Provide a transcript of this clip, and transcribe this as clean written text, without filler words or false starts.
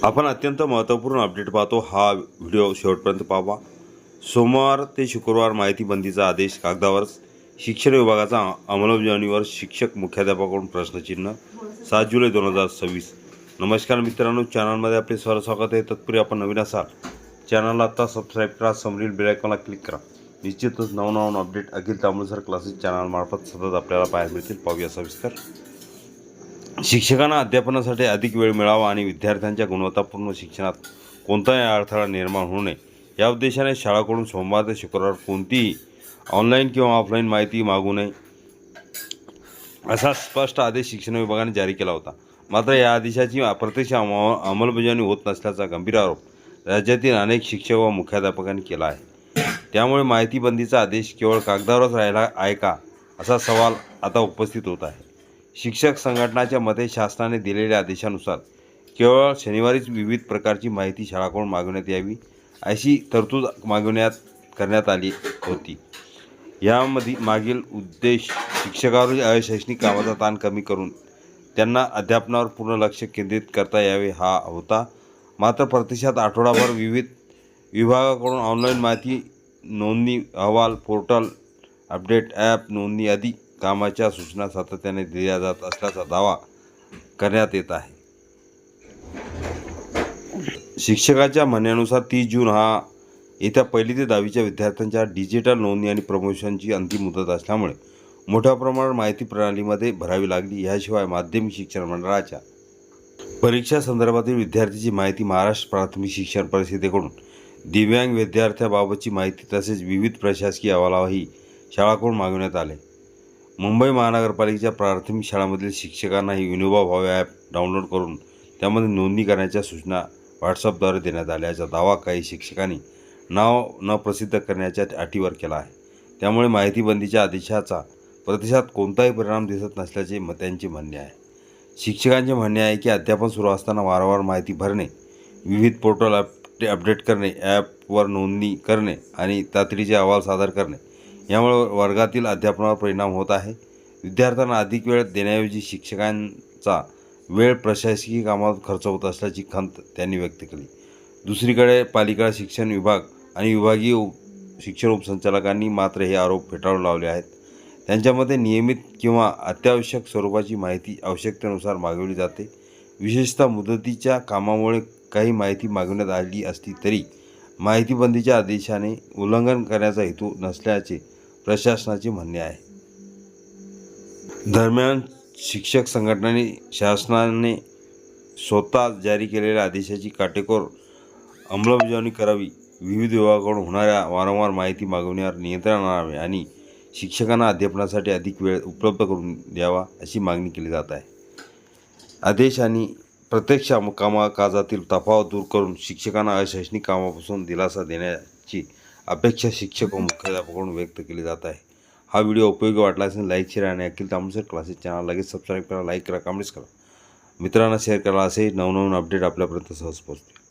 आपण अत्यंत महत्त्वपूर्ण अपडेट पाहतो। हा व्हिडिओ शेवटपर्यंत पाहा। सोमवार ते शुक्रवार माहिती बंदीचा आदेश कागदावर, शिक्षण विभागाचा अंमलबजावणीवर शिक्षक मुख्याध्यापकाकडून प्रश्नचिन्ह। 7 जुलै 2026। नमस्कार मित्रांनो, चॅनलमध्ये आपले स्वागत आहे। तत्पूर्वी आपण नवीन असाल चॅनलला आता सबस्क्राईब करा, समोरील बेल आयकॉनला क्लिक करा। निश्चितच नवनवीन अपडेट अखिल तांबुळसर क्लासेस चॅनलमार्फत सतत आपल्याला पाहायला मिळतील। पाहूया सविस्तर। शिक्षकांना अध्यापनासाठी अधिक वेळ मिळावा आणि विद्यार्थ्यांच्या गुणवत्तापूर्ण शिक्षणात कोणताही अडथळा निर्माण होऊ नये या उद्देशाने शाळांकडून सोमवार ते शुक्रवार कोणतीही ऑनलाईन किंवा ऑफलाईन माहिती मागू नये असा स्पष्ट आदेश शिक्षण विभागाने जारी केला होता। मात्र या आदेशाची प्रत्यक्ष अंमलबजावणी होत नसल्याचा गंभीर आरोप राज्यातील अनेक शिक्षक व मुख्याध्यापकांनी केला आहे। त्यामुळे माहिती बंदीचा आदेश केवळ कागदावरच राहिला आहे का, असा सवाल आता उपस्थित होत आहे। शिक्षक संघटनाच्या मते शासनाने दिलेल्या आदेशानुसार केवळ शनिवारीच विविध प्रकारची माहिती शाळांकडून मागवण्यात यावी अशी तरतूद करण्यात आली होती। मागील उद्देश शिक्षकांवर अशैक्षणिक कामाचा ताण कमी करून त्यांना अध्यापनावर पूर्ण लक्ष केंद्रित करता यावे हा होता। मात्र प्रत्यक्षात आठवडाभर विविध विभागाकडून ऑनलाईन माहिती नोंदणी अहवाल, पोर्टल अपडेट, ॲप नोंदणी आदी कामाच्या सूचना सातत्याने दिल्या जात असल्याचा दावा करण्यात येत आहे। शिक्षकाच्या म्हणण्यानुसार 30 जून हा येत्या 1ली ते 10वीच्या विद्यार्थ्यांच्या डिजिटल नोंदणी आणि प्रमोशनची अंतिम मुदत असल्यामुळे मोठ्या प्रमाणात माहिती प्रणालीमध्ये भरावी लागली। याशिवाय माध्यमिक शिक्षण मंडळाच्या परीक्षा संदर्भातील विद्यार्थ्यांची माहिती महाराष्ट्र प्राथमिक शिक्षण परिषदेकडून दिव्यांग विद्यार्थ्यांबाबतची माहिती तसेच विविध प्रशासकीय अहवालही शाळांकडून मागवण्यात आले। मुंबई महानगरपालिकेच्या प्राथमिक शाळांमधील शिक्षकांना ही विनोबा भावे ॲप डाउनलोड करून त्यामध्ये नोंदणी करण्याच्या सूचना व्हॉट्सअपद्वारे देण्यात आल्याचा दावा काही शिक्षकांनी नाव न प्रसिद्ध करण्याच्या अटीवर केला आहे। त्यामुळे माहिती बंदीच्या आदेशाचा प्रत्यक्षात कोणताही परिणाम दिसत नसल्याचे त्यांचे म्हणणे आहे। शिक्षकांचे म्हणणे आहे की अध्यापन सुरू असताना वारंवार माहिती भरणे, विविध पोर्टल अपडेट करणे, ॲपवर नोंदणी करणे आणि तातडीचे अहवाल सादर करणे यामुळे वर्गातील अध्यापनावर परिणाम होत आहे। विद्यार्थ्यांना अधिक वेळ देण्याऐवजी शिक्षकांचा वेळ प्रशासकीय कामात खर्च होत असल्याची खंत त्यांनी व्यक्त केली। दुसरीकडे पालिका शिक्षण विभाग आणि विभागीय शिक्षण उपसंचालकांनी मात्र हे आरोप फेटाळून लावले आहेत। त्यांच्या मते नियमित किंवा अत्यावश्यक स्वरूपाची माहिती आवश्यकतेनुसार मागवली जाते। विशेषतः मुदतीच्या कामामुळे काही माहिती मागवण्यात आली असली तरी माहिती बंदीच्या आदेशाने उल्लंघन करण्याचा हेतू नसल्याचे प्रशासनाचे म्हणणे आहे। दरम्यान शिक्षक संघटनांनी शासनाने स्वतः जारी केलेल्या आदेशाची काटेकोर अंमलबजावणी करावी, विविध विभागाकडून होणाऱ्या वारंवार माहिती मागवण्यावर नियंत्रण आणावे आणि शिक्षकांना अध्यापनासाठी अधिक वेळ उपलब्ध करून द्यावा अशी मागणी केली जात आहे। आदेश आणि प्रत्यक्ष कामकाजातील तफावत दूर करून शिक्षकांना अशैक्षणिक कामापासून दिलासा देण्याची अपेक्षा शिक्षक व मुख्याध्यापकाकडून व्यक्त केली जात आहे। हा व्हिडिओ उपयोगी वाटला असेल लाईक, शेअर आणि अखिल तांबुळसर क्लासेस चॅनल लगेच सबस्क्राईब करा, लाईक करा, कमेंट्स करा, मित्रांना शेअर करा। असे नवनवीन अपडेट आपल्यापर्यंत सहज पोहोचतील।